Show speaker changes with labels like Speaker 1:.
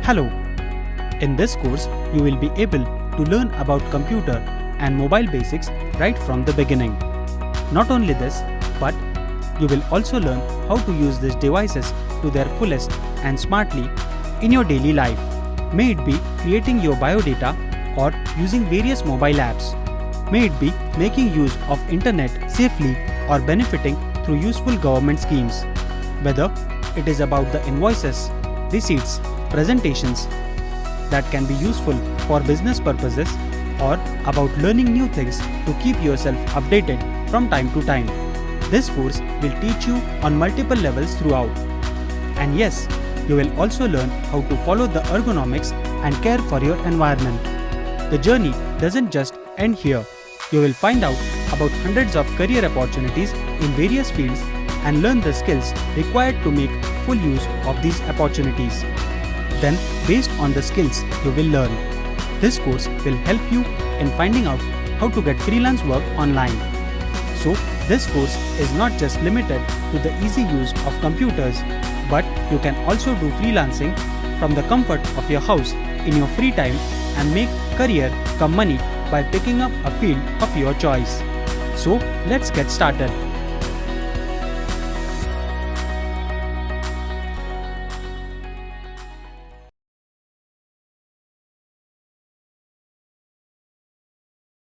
Speaker 1: Hello! In this course, you will be able to learn about computer and mobile basics right from the beginning. Not only this, but you will also learn how to use these devices to their fullest and smartly in your daily life. May it be creating your biodata or using various mobile apps. May it be making use of internet safely or benefiting through useful government schemes. Whether it is about the invoices, receipts, presentations that can be useful for business purposes or about learning new things to keep yourself updated from time to time. This course will teach you on multiple levels throughout. And yes, you will also learn how to follow the ergonomics and care for your environment. The journey doesn't just end here. You will find out about hundreds of career opportunities in various fields and learn the skills required to make full use of these opportunities. Then, based on the skills you will learn, this course will help you in finding out how to get freelance work online. So, this course is not just limited to the easy use of computers, but you can also do freelancing from the comfort of your house in your free time and make career come money by picking up a field of your choice. So, let's get started.